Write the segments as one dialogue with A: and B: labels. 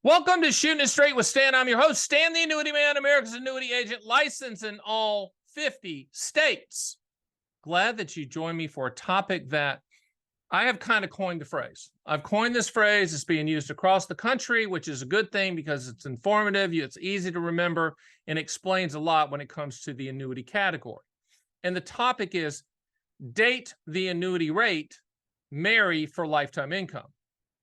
A: Welcome to Shooting It Straight with Stan. I'm your host, Stan the Annuity Man, America's annuity agent, licensed in all 50 states. Glad that you joined me for a topic that I have kind of coined the phrase. I've coined this phrase. It's being used across the country, which is a good thing because it's informative, it's easy to remember, and explains a lot when it comes to the annuity category. And the topic is date the annuity rate, marry for lifetime income.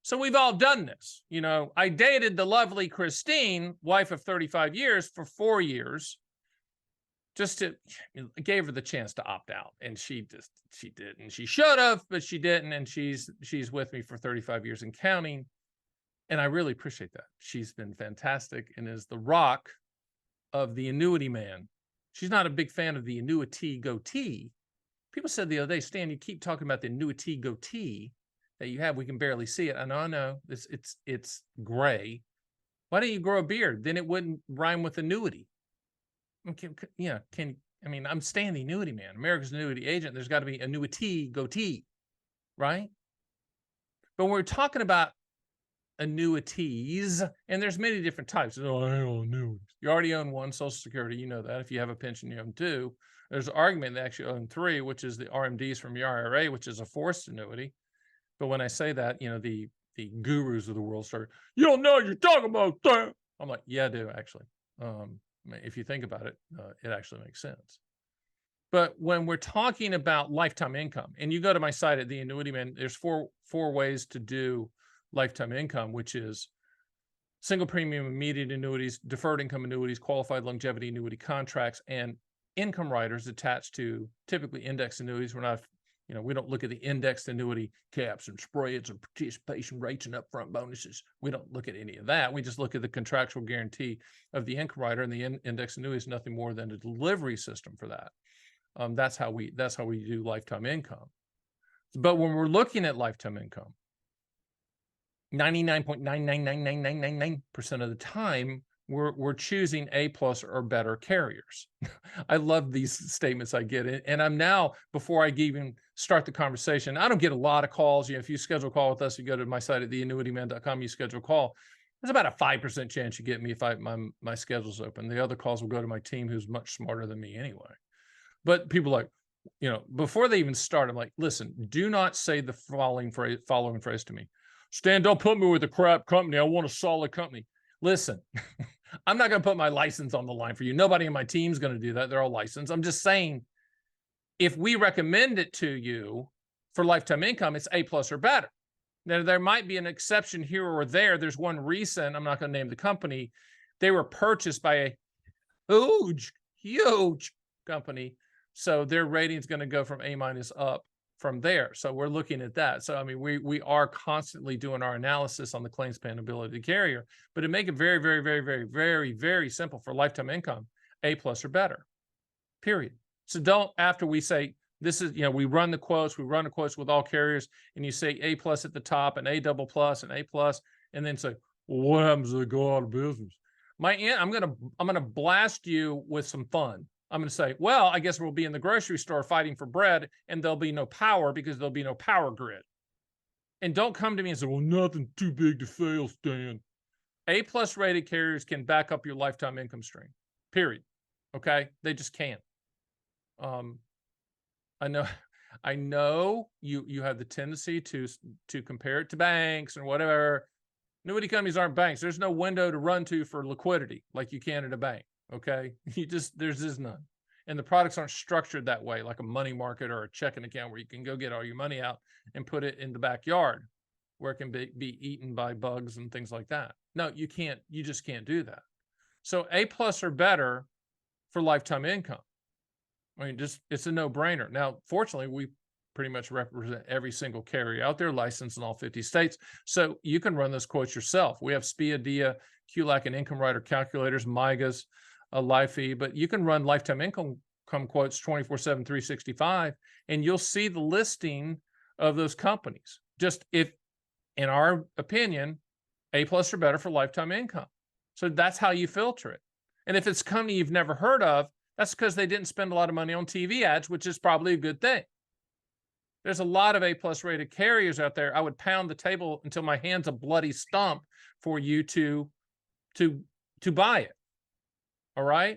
A: So we've all done this. You know, I dated the lovely Christine, wife of 35 years, for 4 years. Just to gave her the chance to opt out, and she didn't. She should have, but she didn't. And she's with me for 35 years and counting, and I really appreciate that. She's been fantastic and is the rock of the Annuity Man. She's not a big fan of the annuity goatee. People said the other day, Stan, you keep talking about the annuity goatee that you have. We can barely see it. I know. It's gray. Why don't you grow a beard? Then it wouldn't rhyme with annuity. I'm Stan the Annuity Man, America's annuity agent. There's got to be annuity goatee, right? But when we're talking about annuities, and there's many different types. Oh, I own annuities. You already own one, Social Security. You know that. If you have a pension, you own two. There's an argument they actually own three, which is the RMDs from your IRA, which is a forced annuity. But when I say that, you know, the gurus of the world start, you don't know what you're talking about that. I'm like, yeah, I do, actually. If you think about it, it actually makes sense. But when we're talking about lifetime income, and you go to my site at the Annuity Man, there's four ways to do lifetime income, which is single premium immediate annuities, deferred income annuities, qualified longevity annuity contracts, and income riders attached to typically index annuities. We don't look at the indexed annuity caps and spreads and participation rates and upfront bonuses. We don't look at any of that. We just look at the contractual guarantee of the income rider, and the index annuity is nothing more than a delivery system for that. That's how we do lifetime income. But when we're looking at lifetime income, 99.9999999% of the time, we're choosing A+ or better carriers. I love these statements I get. And I'm now, before I even start the conversation, I don't get a lot of calls. If you schedule a call with us, you go to my site at theannuityman.com, you schedule a call. There's about a 5% chance you get me if my schedule's open. The other calls will go to my team, who's much smarter than me anyway. But people like, before they even start, I'm like, listen, do not say the following phrase to me. Stan, don't put me with a crap company. I want a solid company. Listen, I'm not going to put my license on the line for you. Nobody in my team's going to do that. They're all licensed. I'm just saying, if we recommend it to you for lifetime income, it's A+ or better. Now, there might be an exception here or there. There's one recent, I'm not going to name the company. They were purchased by a huge company. So their rating is going to go from A- up from there. So we're looking at that. So, we are constantly doing our analysis on the claims paying ability carrier, but to make it very, very, very, very, very, very simple for lifetime income, A+ or better, period. So don't, after we say, this is, we run the quotes with all carriers, and you say A+ at the top and A++ and A+, and then say, well, what happens if they go out of business? I'm going to blast you with some fun. I'm going to say, well, I guess we'll be in the grocery store fighting for bread, and there'll be no power because there'll be no power grid. And don't come to me and say, well, nothing too big to fail, Stan. A+ rated carriers can back up your lifetime income stream, period. Okay? They just can't. I know you have the tendency to compare it to banks and whatever. Annuity companies aren't banks. There's no window to run to for liquidity like you can at a bank. Okay, there's just none. And the products aren't structured that way, like a money market or a checking account where you can go get all your money out and put it in the backyard where it can be eaten by bugs and things like that. No, you can't. You just can't do that. So A+ or better for lifetime income. It's a no-brainer. Now, fortunately, we pretty much represent every single carrier out there, licensed in all 50 states. So you can run those quotes yourself. We have SPIA, DIA, QLAC, and income rider calculators, MYGAs, a life fee, but you can run lifetime income quotes 24/7, 365, and you'll see the listing of those companies. Just if, in our opinion, A+ or better for lifetime income. So that's how you filter it. And if it's a company you've never heard of, that's because they didn't spend a lot of money on TV ads, which is probably a good thing. There's a lot of A+ rated carriers out there. I would pound the table until my hand's a bloody stump for you to buy it. All right.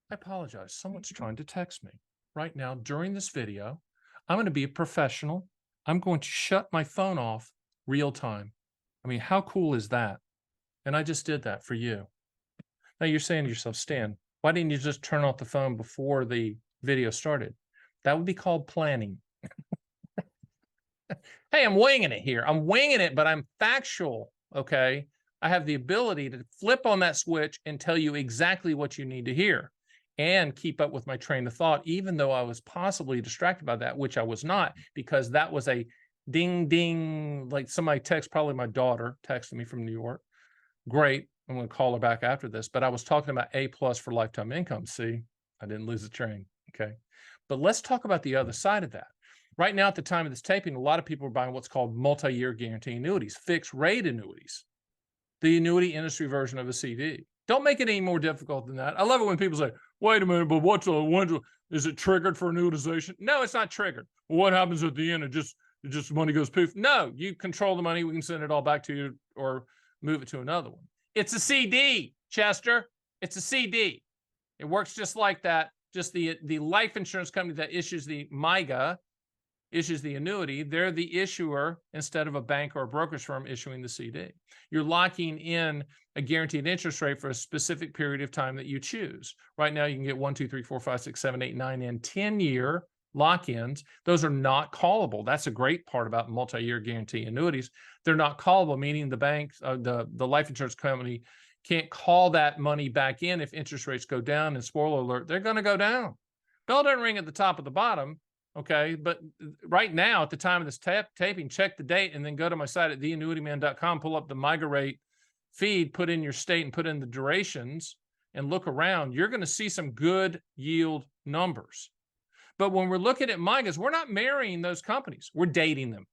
A: I apologize. Someone's trying to text me right now during this video. I'm going to be a professional. I'm going to shut my phone off real time. I mean, how cool is that? And I just did that for you. Now you're saying to yourself, Stan, why didn't you just turn off the phone before the video started? That would be called planning. Hey, I'm winging it here. I'm winging it, but I'm factual, okay? I have the ability to flip on that switch and tell you exactly what you need to hear and keep up with my train of thought, even though I was possibly distracted by that, which I was not, because that was a ding, ding, like somebody probably my daughter texted me from New York. Great. I'm going to call her back after this, but I was talking about A+ for lifetime income. See, I didn't lose the train. Okay. But let's talk about the other side of that. Right now, at the time of this taping, a lot of people are buying what's called multi-year guarantee annuities, fixed rate annuities, the annuity industry version of a CD. Don't make it any more difficult than that. I love it when people say, wait a minute, but is it triggered for annuitization? No, it's not triggered. Well, what happens at the end? It just money goes poof. No, you control the money. We can send it all back to you or move it to another one. It's a CD, Chester. It's a CD. It works just like that. Just the life insurance company that issues the MYGA, issues the annuity, they're the issuer instead of a bank or a brokerage firm issuing the CD. You're locking in a guaranteed interest rate for a specific period of time that you choose. Right now, you can get 1, 2, 3, 4, 5, 6, 7, 8, 9, and 10-year lock-ins. Those are not callable. That's a great part about multi-year guarantee annuities. They're not callable, meaning the banks, the life insurance company can't call that money back in if interest rates go down. And spoiler alert, they're going to go down. Bell doesn't ring at the top of the bottom. Okay. But right now, at the time of this taping, check the date and then go to my site at theannuityman.com, pull up the MYGA rate feed, put in your state and put in the durations and look around. You're going to see some good yield numbers. But when we're looking at MYGAs, we're not marrying those companies. We're dating them.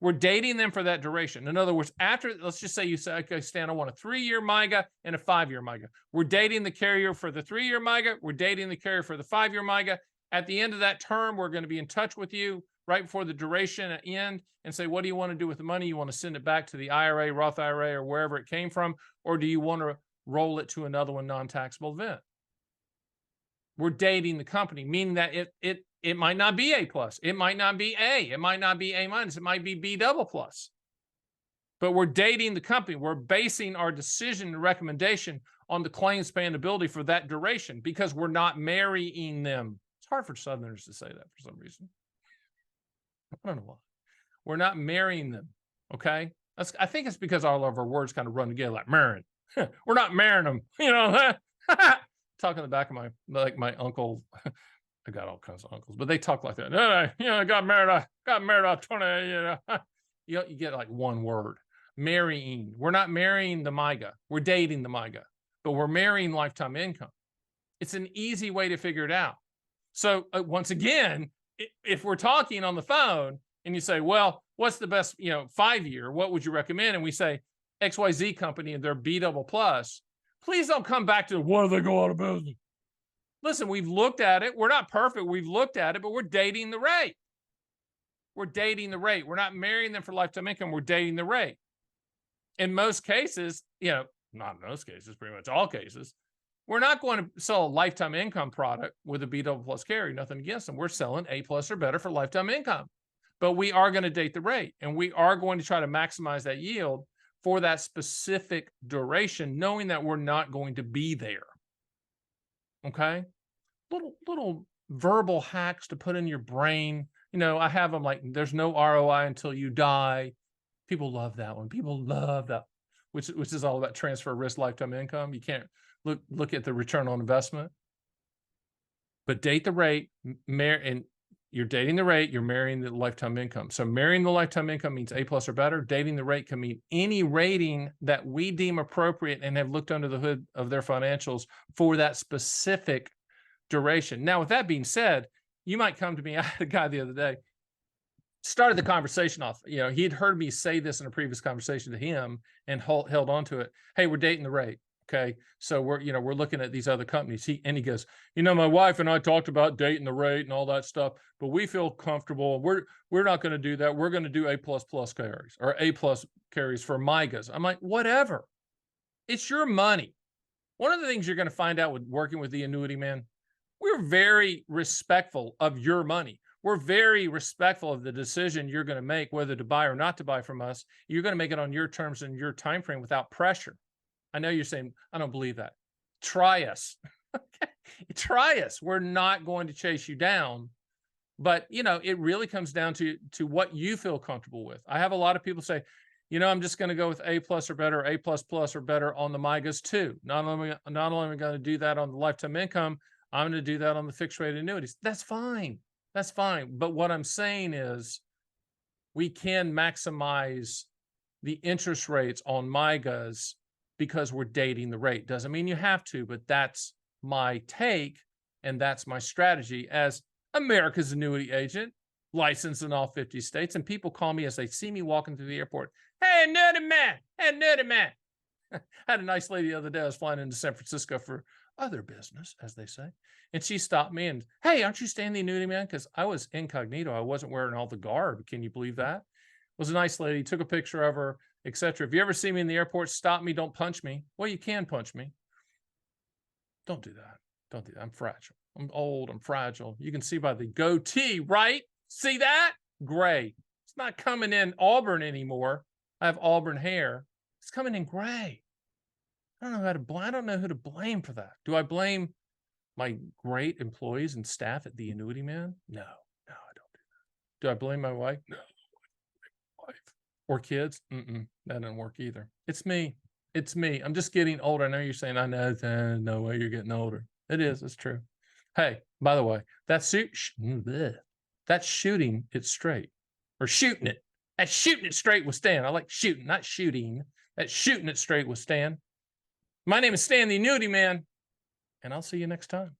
A: We're dating them for that duration. In other words, let's just say you say, okay, Stan, I want a 3-year MYGA and a 5-year MYGA. We're dating the carrier for the 3-year MYGA. We're dating the carrier for the 5-year MYGA. At the end of that term, we're going to be in touch with you right before the duration end and say, what do you want to do with the money? You want to send it back to the IRA, Roth IRA, or wherever it came from, or do you want to roll it to another one, non-taxable event? We're dating the company, meaning that it might not be A+, it might not be A, it might not be A-, it might be B++. But we're dating the company. We're basing our decision and recommendation on the claim expandability for that duration because we're not marrying them. It's hard for Southerners to say that for some reason. I don't know why. We're not marrying them, okay? I think it's because all of our words kind of run together, like marrying. We're not marrying them, you know. Talking in the back of my uncle. I got all kinds of uncles, but they talk like that. You know, I got married at 20, you know. You get like one word. Marrying. We're not marrying the MYGA. We're dating the MYGA, but we're marrying lifetime income. It's an easy way to figure it out. So once again, if we're talking on the phone and you say, well, what's the best, 5-year, what would you recommend? And we say XYZ company and they're B++. Please don't come back to, what if they go out of business? Listen, we've looked at it. We're not perfect. We've looked at it, but we're dating the rate. We're dating the rate. We're not marrying them for lifetime income. We're dating the rate. In most cases, not in most cases, pretty much all cases, we're not going to sell a lifetime income product with a B++ carry, nothing against them. We're selling A+ or better for lifetime income. But we are going to date the rate, and we are going to try to maximize that yield for that specific duration, knowing that we're not going to be there. Okay? Little verbal hacks to put in your brain. I have them like, there's no ROI until you die. People love that one. People love that, which is all about transfer risk lifetime income. You can't look at the return on investment. But date the rate, and you're dating the rate, you're marrying the lifetime income. So marrying the lifetime income means A+ or better. Dating the rate can mean any rating that we deem appropriate and have looked under the hood of their financials for that specific duration. Now, with that being said, you might come to me. I had a guy the other day, started the conversation off. He'd heard me say this in a previous conversation to him and held on to it. Hey, we're dating the rate. Okay. So we're looking at these other companies. He goes, my wife and I talked about dating the rate and all that stuff, but we feel comfortable. We're not going to do that. We're going to do A++ carries or A+ carries for MYGAs. I'm like, whatever. It's your money. One of the things you're going to find out with working with the Annuity Man, we're very respectful of your money. We're very respectful of the decision you're going to make, whether to buy or not to buy from us. You're going to make it on your terms and your time frame without pressure. I know you're saying, I don't believe that. Try us. Okay. Try us. We're not going to chase you down. But, it really comes down to what you feel comfortable with. I have a lot of people say, I'm just going to go with A+ or better, A++ or better on the MYGAs too. Not only am I going to do that on the lifetime income, I'm going to do that on the fixed rate annuities. That's fine. That's fine. But what I'm saying is we can maximize the interest rates on MYGAs because we're dating the rate. Doesn't mean you have to, but that's my take and that's my strategy as America's annuity agent, licensed in all 50 states. And people call me as they see me walking through the airport. Hey, Annuity Man. Hey, Annuity Man. I had a nice lady the other day. I was flying into San Francisco for other business, as they say. And she stopped me and, hey, aren't you Stan the Annuity Man? Because I was incognito. I wasn't wearing all the garb. Can you believe that? It was a nice lady. Took a picture of her, etc. If you ever see me in the airport, stop me. Don't punch me. Well, you can punch me. Don't do that. Don't do that. I'm fragile. I'm old. I'm fragile. You can see by the goatee, right? See that? Gray. It's not coming in auburn anymore. I have auburn hair. It's coming in gray. I don't know who to blame for that. Do I blame my great employees and staff at the Annuity Man? No, I don't do that. Do I blame my wife? No, wife or kids? That doesn't work either. It's me. It's me. I'm just getting older. I know you're saying, I know, no way you're getting older. It is. It's true. Hey, by the way, that's shooting it straight or shooting it. That's shooting it straight with Stan. I like shooting, not shooting. That's shooting it straight with Stan. My name is Stan the Annuity Man, and I'll see you next time.